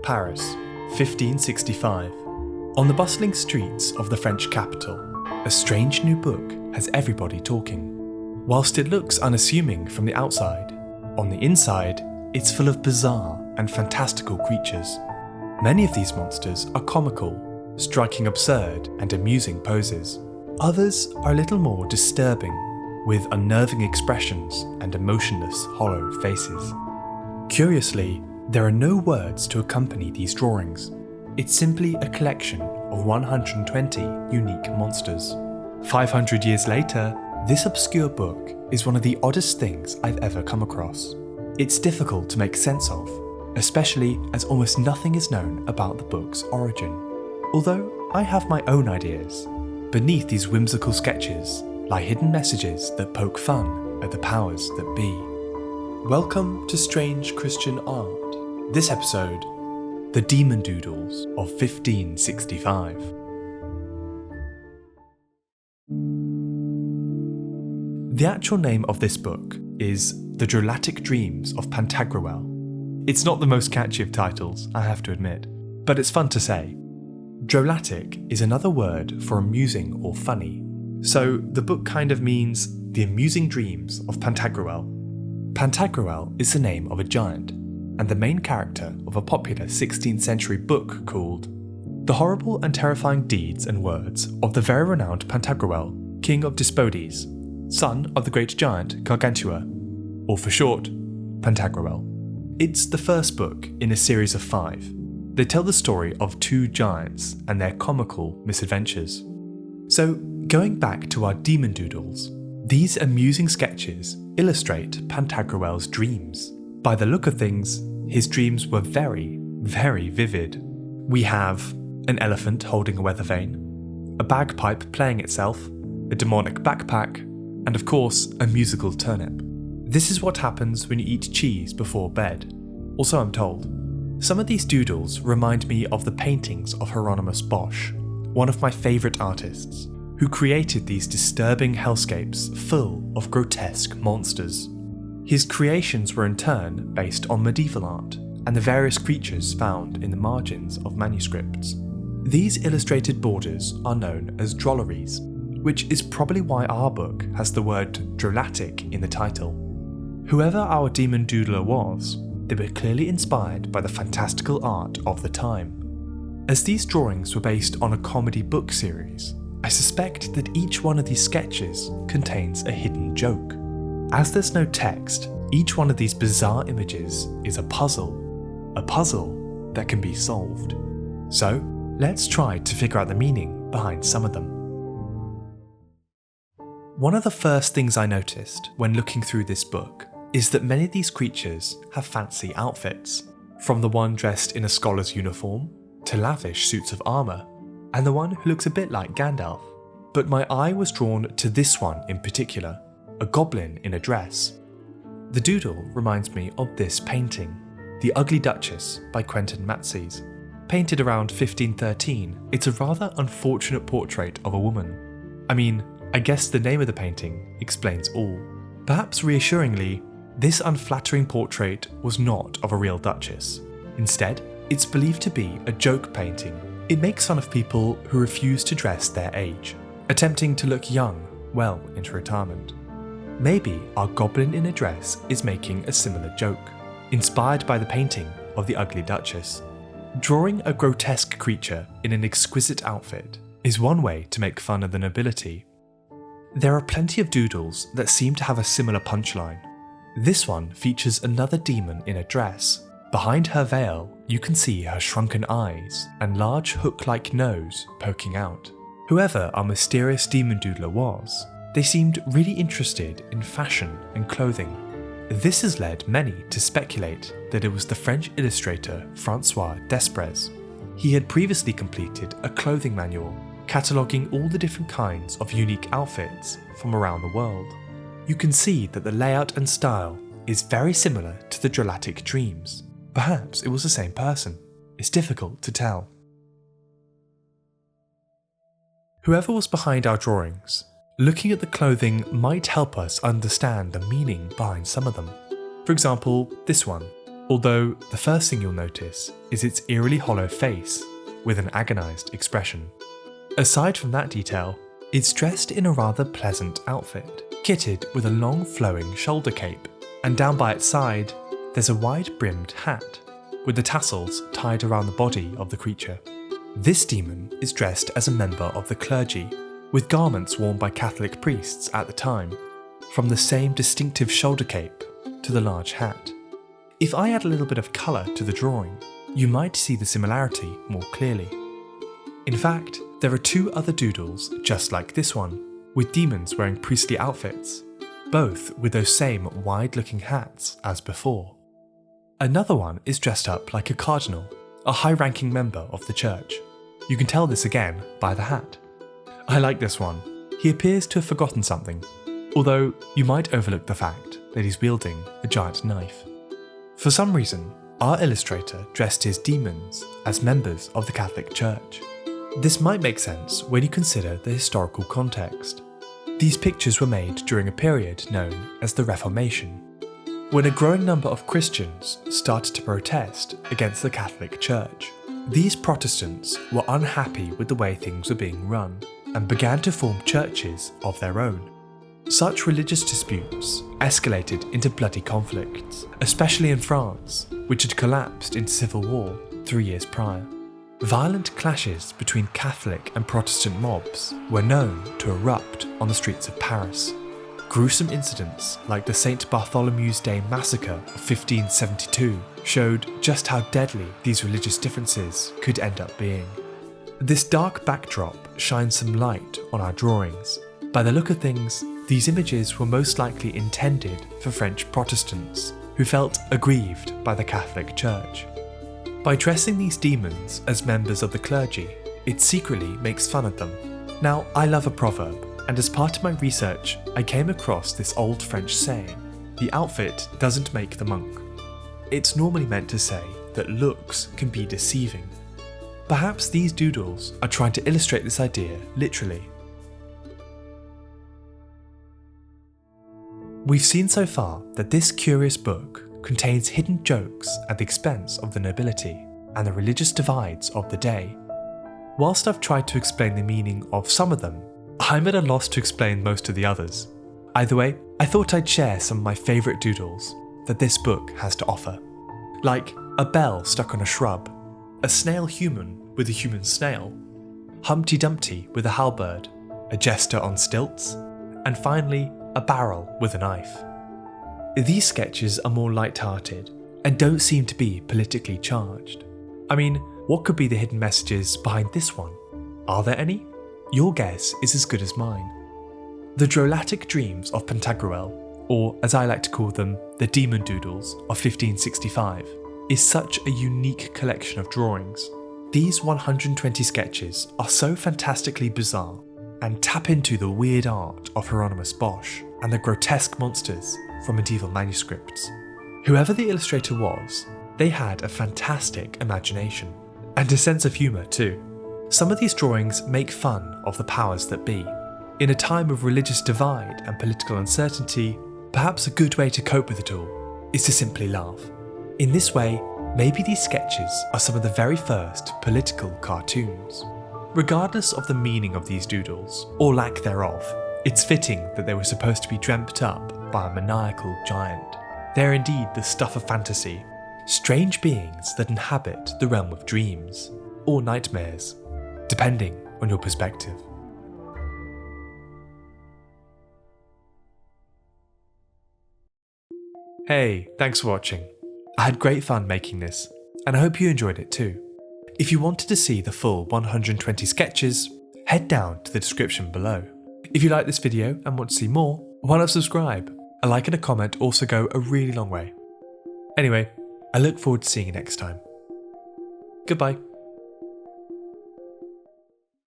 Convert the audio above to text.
Paris, 1565. On the bustling streets of the French capital, a strange new book has everybody talking. Whilst it looks unassuming from the outside, on the inside, it's full of bizarre and fantastical creatures. Many of these monsters are comical, striking absurd and amusing poses. Others are a little more disturbing, with unnerving expressions and emotionless, hollow faces. Curiously, there are no words to accompany these drawings. It's simply a collection of 120 unique monsters. 500 years later, this obscure book is one of the oddest things I've ever come across. It's difficult to make sense of, especially as almost nothing is known about the book's origin. Although I have my own ideas, beneath these whimsical sketches lie hidden messages that poke fun at the powers that be. Welcome to Strange Christian Art. This episode, the Demon Doodles of 1565. The actual name of this book is The Drolatic Dreams of Pantagruel. It's not the most catchy of titles, I have to admit, but it's fun to say. Drolatic is another word for amusing or funny, so the book kind of means The Amusing Dreams of Pantagruel. Pantagruel is the name of a giant, and the main character of a popular 16th century book called The Horrible and Terrifying Deeds and Words of the Very Renowned Pantagruel, King of Despotes, son of the great giant Gargantua, or for short, Pantagruel. It's the first book in a series of 5. They tell the story of 2 giants and their comical misadventures. So, going back to our Demon Doodles, these amusing sketches illustrate Pantagruel's dreams. By the look of things, his dreams were very, very vivid. We have an elephant holding a weather vane, a bagpipe playing itself, a demonic backpack, and of course, a musical turnip. This is what happens when you eat cheese before bed, or so I'm told. Some of these doodles remind me of the paintings of Hieronymous Bosch, one of my favourite artists, who created these disturbing hellscapes full of grotesque monsters. His creations were in turn based on medieval art and the various creatures found in the margins of manuscripts. These illustrated borders are known as drolleries, which is probably why our book has the word drolatic in the title. Whoever our demon doodler was, they were clearly inspired by the fantastical art of the time. As these drawings were based on a comedy book series, I suspect that each one of these sketches contains a hidden joke. As there's no text, each one of these bizarre images is a puzzle that can be solved. So, let's try to figure out the meaning behind some of them. One of the first things I noticed when looking through this book is that many of these creatures have fancy outfits, from the one dressed in a scholar's uniform to lavish suits of armour, and the one who looks a bit like Gandalf. But my eye was drawn to this one in particular, a goblin in a dress. The doodle reminds me of this painting, The Ugly Duchess by Quentin Matsys. Painted around 1513, it's a rather unfortunate portrait of a woman. I mean, I guess the name of the painting explains all. Perhaps reassuringly, this unflattering portrait was not of a real duchess. Instead, it's believed to be a joke painting. It makes fun of people who refuse to dress their age, attempting to look young well into retirement. Maybe our goblin in a dress is making a similar joke, inspired by the painting of the Ugly Duchess. Drawing a grotesque creature in an exquisite outfit is one way to make fun of the nobility. There are plenty of doodles that seem to have a similar punchline. This one features another demon in a dress. Behind her veil, you can see her shrunken eyes and large hook-like nose poking out. Whoever our mysterious demon doodler was, they seemed really interested in fashion and clothing. This has led many to speculate that it was the French illustrator Francois Desprez. He had previously completed a clothing manual cataloguing all the different kinds of unique outfits from around the world. You can see that the layout and style is very similar to the Drolatic Dreams. Perhaps it was the same person. It's difficult to tell. Whoever was behind our drawings looking at the clothing might help us understand the meaning behind some of them. For example, this one, although the first thing you'll notice is its eerily hollow face with an agonised expression. Aside from that detail, it's dressed in a rather pleasant outfit, kitted with a long flowing shoulder cape, and down by its side there's a wide-brimmed hat with the tassels tied around the body of the creature. This demon is dressed as a member of the clergy, with garments worn by Catholic priests at the time, from the same distinctive shoulder cape to the large hat. If I add a little bit of colour to the drawing, you might see the similarity more clearly. In fact, there are two other doodles just like this one, with demons wearing priestly outfits, both with those same wide-looking hats as before. Another one is dressed up like a cardinal, a high-ranking member of the church. You can tell this again by the hat. I like this one. He appears to have forgotten something, although you might overlook the fact that he's wielding a giant knife. For some reason, our illustrator dressed his demons as members of the Catholic Church. This might make sense when you consider the historical context. These pictures were made during a period known as the Reformation, when a growing number of Christians started to protest against the Catholic Church. These Protestants were unhappy with the way things were being run and began to form churches of their own. Such religious disputes escalated into bloody conflicts, especially in France, which had collapsed into civil war 3 years prior. Violent clashes between Catholic and Protestant mobs were known to erupt on the streets of Paris. Gruesome incidents like the St. Bartholomew's Day massacre of 1572 showed just how deadly these religious differences could end up being. This dark backdrop shines some light on our drawings. By the look of things, these images were most likely intended for French Protestants who felt aggrieved by the Catholic Church. By dressing these demons as members of the clergy, it secretly makes fun of them. Now, I love a proverb, and as part of my research, I came across this old French saying, "The outfit doesn't make the monk." It's normally meant to say that looks can be deceiving. Perhaps these doodles are trying to illustrate this idea literally. We've seen so far that this curious book contains hidden jokes at the expense of the nobility and the religious divides of the day. Whilst I've tried to explain the meaning of some of them, I'm at a loss to explain most of the others. Either way, I thought I'd share some of my favourite doodles that this book has to offer. Like a bell stuck on a shrub, a snail human with a human snail, Humpty Dumpty with a halberd, a jester on stilts, and finally a barrel with a knife. These sketches are more light-hearted and don't seem to be politically charged. I mean, what could be the hidden messages behind this one? Are there any? Your guess is as good as mine. The Drolatic Dreams of Pantagruel, or as I like to call them, the Demon Doodles of 1565, is such a unique collection of drawings. These 120 sketches are so fantastically bizarre and tap into the weird art of Hieronymous Bosch and the grotesque monsters from medieval manuscripts. Whoever the illustrator was, they had a fantastic imagination, and a sense of humour too. Some of these drawings make fun of the powers that be. In a time of religious divide and political uncertainty, perhaps a good way to cope with it all is to simply laugh. In this way, maybe these sketches are some of the very first political cartoons. Regardless of the meaning of these doodles, or lack thereof, it's fitting that they were supposed to be dreamt up by a maniacal giant. They're indeed the stuff of fantasy, strange beings that inhabit the realm of dreams, or nightmares, depending on your perspective. Hey, thanks for watching. I had great fun making this, and I hope you enjoyed it too. If you wanted to see the full 120 sketches, head down to the description below. If you like this video and want to see more, why not subscribe? A like and a comment also go a really long way. Anyway, I look forward to seeing you next time. Goodbye.